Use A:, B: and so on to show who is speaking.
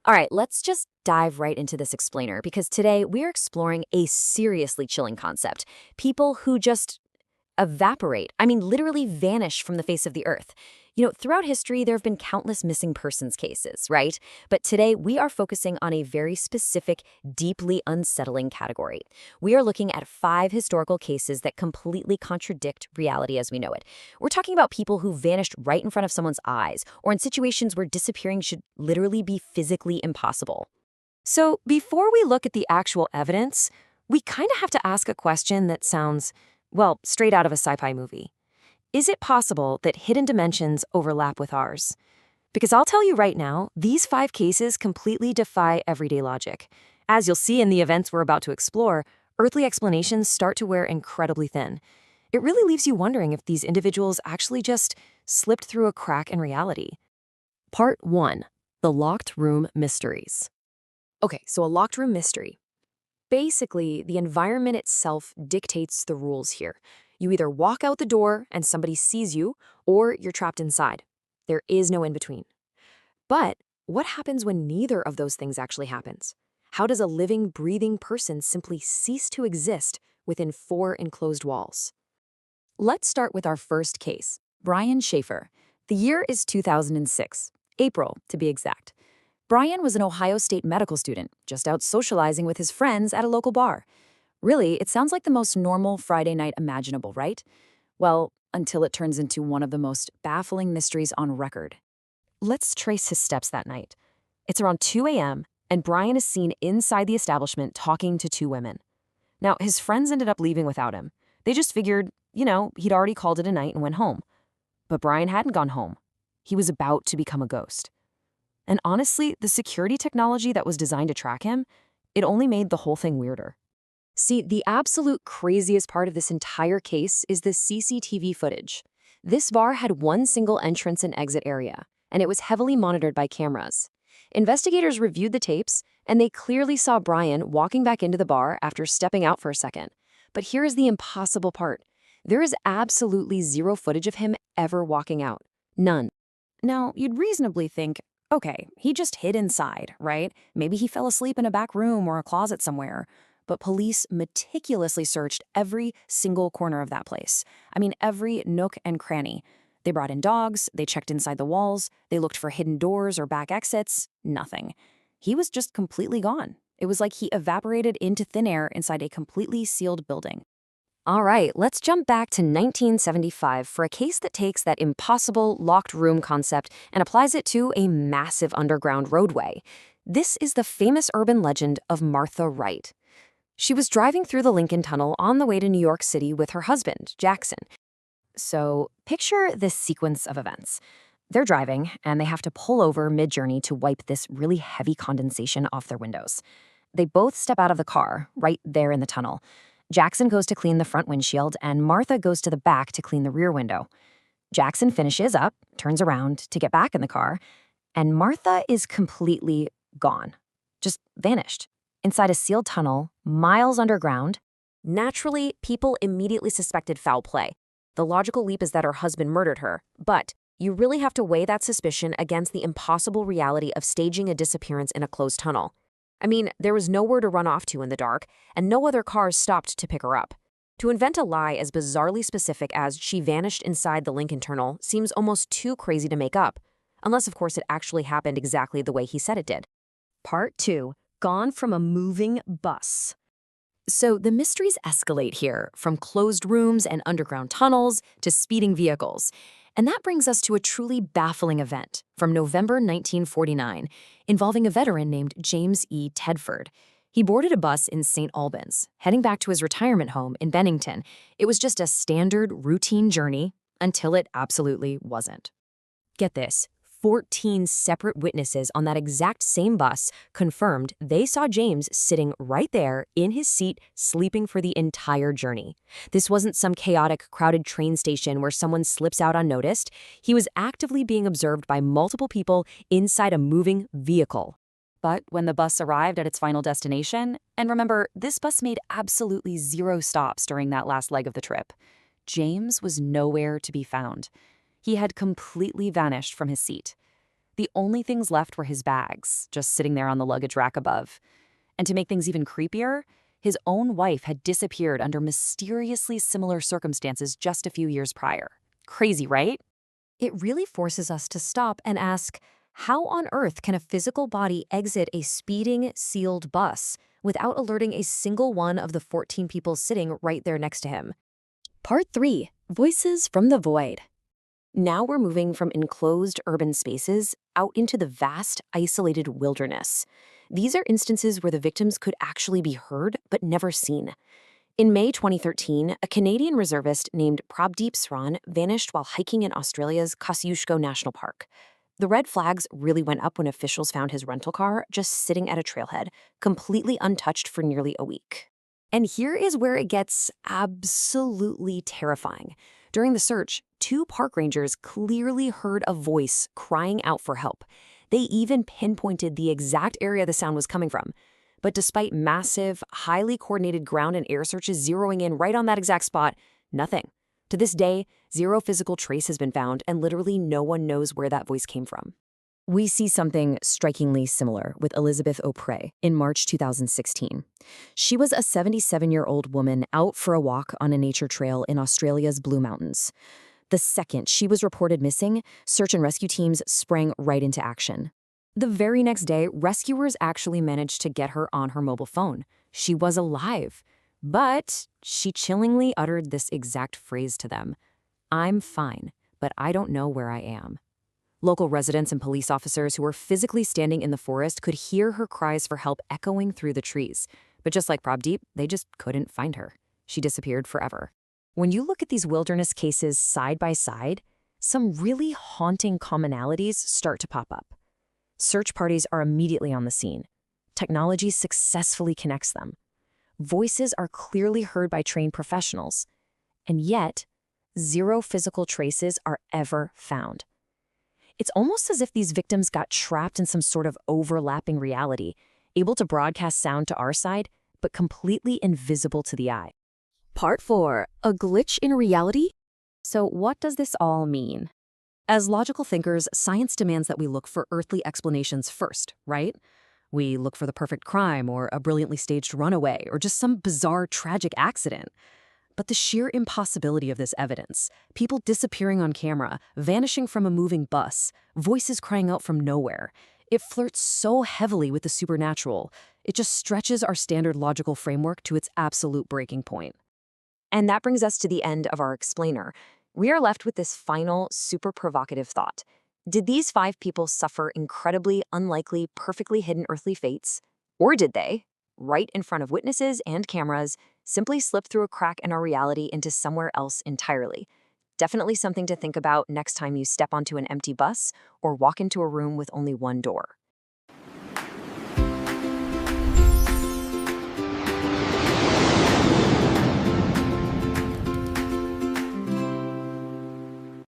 A: All right, let's just dive right into this explainer because today we're exploring a seriously chilling concept. People who just evaporate, I mean, literally vanish from the face of the earth. Throughout history, there have been countless missing persons cases, right? But today we are focusing on a very specific, deeply unsettling category. We are looking at 5 historical cases that completely contradict reality as we know it. We're talking about people who vanished right in front of someone's eyes, or in situations where disappearing should literally be physically impossible.
B: So, before we look at the actual evidence, we kind of have to ask a question that sounds, well, straight out of a sci-fi movie. Is it possible that hidden dimensions overlap with ours? Because I'll tell you right now, these 5 cases completely defy everyday logic. As you'll see in the events we're about to explore, earthly explanations start to wear incredibly thin. It really leaves you wondering if these individuals actually just slipped through a crack in reality. Part 1. The Locked Room Mysteries. Okay, so a locked room mystery. Basically, the environment itself dictates the rules here. You either walk out the door and somebody sees you, or you're trapped inside. There is no in between. But what happens when neither of those things actually happens? How does a living, breathing person simply cease to exist within 4 enclosed walls? Let's start with our first case, Brian Schaefer. The year is 2006, April to be exact. Brian was an Ohio State medical student, just out socializing with his friends at a local bar. Really, it sounds like the most normal Friday night imaginable, right? Well, until it turns into one of the most baffling mysteries on record. Let's trace his steps that night. It's around 2 a.m., and Brian is seen inside the establishment talking to 2 women. Now, his friends ended up leaving without him. They just figured, he'd already called it a night and went home. But Brian hadn't gone home. He was about to become a ghost. And honestly, the security technology that was designed to track him, it only made the whole thing weirder. See, the absolute craziest part of this entire case is the CCTV footage. This bar had one single entrance and exit area, and it was heavily monitored by cameras. Investigators reviewed the tapes, and they clearly saw Brian walking back into the bar after stepping out for a second. But here is the impossible part. There is absolutely zero footage of him ever walking out. None. Now, you'd reasonably think, okay, he just hid inside, right? Maybe he fell asleep in a back room or a closet somewhere. But police meticulously searched every single corner of that place. I mean, every nook and cranny. They brought in dogs, they checked inside the walls, they looked for hidden doors or back exits. Nothing. He was just completely gone. It was like he evaporated into thin air inside a completely sealed building. All right, let's jump back to 1975 for a case that takes that impossible locked room concept and applies it to a massive underground roadway. This is the famous urban legend of Martha Wright. She was driving through the Lincoln Tunnel on the way to New York City with her husband, Jackson. So picture this sequence of events. They're driving, and they have to pull over mid-journey to wipe this really heavy condensation off their windows. They both step out of the car, right there in the tunnel. Jackson goes to clean the front windshield, and Martha goes to the back to clean the rear window. Jackson finishes up, turns around to get back in the car, and Martha is completely gone. Just vanished. Inside a sealed tunnel, miles underground. Naturally, people immediately suspected foul play. The logical leap is that her husband murdered her, but you really have to weigh that suspicion against the impossible reality of staging a disappearance in a closed tunnel. I mean, there was nowhere to run off to in the dark, and no other cars stopped to pick her up. To invent a lie as bizarrely specific as she vanished inside the Lincoln Tunnel seems almost too crazy to make up, unless of course it actually happened exactly the way he said it did. Part 2. Gone from a moving bus. So the mysteries escalate here, from closed rooms and underground tunnels to speeding vehicles. And that brings us to a truly baffling event from November 1949, involving a veteran named James E. Tedford. He boarded a bus in St. Albans, heading back to his retirement home in Bennington. It was just a standard, routine journey until it absolutely wasn't. Get this. 14 separate witnesses on that exact same bus confirmed they saw James sitting right there in his seat, sleeping for the entire journey. This wasn't some chaotic, crowded train station where someone slips out unnoticed. He was actively being observed by multiple people inside a moving vehicle. But when the bus arrived at its final destination, and remember, this bus made absolutely zero stops during that last leg of the trip, James was nowhere to be found. He had completely vanished from his seat. The only things left were his bags, just sitting there on the luggage rack above. And to make things even creepier, his own wife had disappeared under mysteriously similar circumstances just a few years prior. Crazy, right?
A: It really forces us to stop and ask, how on earth can a physical body exit a speeding, sealed bus without alerting a single one of the 14 people sitting right there next to him? Part 3. Voices from the Void. Now we're moving from enclosed urban spaces out into the vast, isolated wilderness. These are instances where the victims could actually be heard but never seen. In May 2013, a Canadian reservist named Prabdeep Sran vanished while hiking in Australia's Kosciuszko National Park. The red flags really went up when officials found his rental car just sitting at a trailhead, completely untouched for nearly a week. And here is where it gets absolutely terrifying. During the search, 2 park rangers clearly heard a voice crying out for help. They even pinpointed the exact area the sound was coming from. But despite massive, highly coordinated ground and air searches zeroing in right on that exact spot, nothing. To this day, 0 physical trace has been found, and literally no one knows where that voice came from. We see something strikingly similar with Elizabeth O'Prey in March 2016. She was a 77-year-old woman out for a walk on a nature trail in Australia's Blue Mountains. The second she was reported missing, search and rescue teams sprang right into action. The very next day, rescuers actually managed to get her on her mobile phone. She was alive. But she chillingly uttered this exact phrase to them: "I'm fine, but I don't know where I am." Local residents and police officers who were physically standing in the forest could hear her cries for help echoing through the trees. But just like Prabdeep, they just couldn't find her. She disappeared forever. When you look at these wilderness cases side by side, some really haunting commonalities start to pop up. Search parties are immediately on the scene. Technology successfully connects them. Voices are clearly heard by trained professionals. And yet, 0 physical traces are ever found. It's almost as if these victims got trapped in some sort of overlapping reality, able to broadcast sound to our side, but completely invisible to the eye. Part 4. A glitch in reality? So what does this all mean? As logical thinkers, science demands that we look for earthly explanations first, right? We look for the perfect crime or a brilliantly staged runaway or just some bizarre, tragic accident. But the sheer impossibility of this evidence, people disappearing on camera, vanishing from a moving bus, voices crying out from nowhere, it flirts so heavily with the supernatural, it just stretches our standard logical framework to its absolute breaking point. And that brings us to the end of our explainer. We are left with this final, super provocative thought. Did these 5 people suffer incredibly unlikely, perfectly hidden earthly fates? Or did they, right in front of witnesses and cameras, simply slip through a crack in our reality into somewhere else entirely? Definitely something to think about next time you step onto an empty bus or walk into a room with only one door.